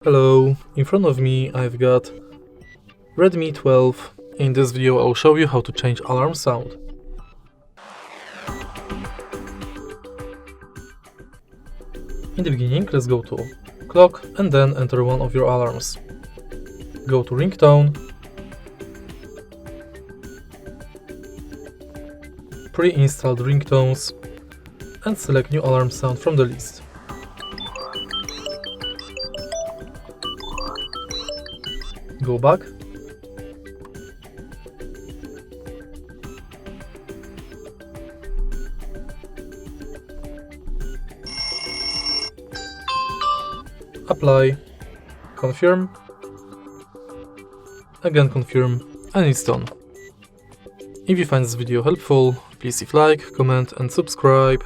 Hello, in front of me I've got Redmi 12. In this video I'll show you how to change alarm sound. In the beginning, let's go to clock and then enter one of your alarms. Go to ringtone, pre-installed ringtones, and select new alarm sound from the list. Go back, apply, confirm, again confirm, and it's done. If you find this video helpful, please leave like, comment and subscribe.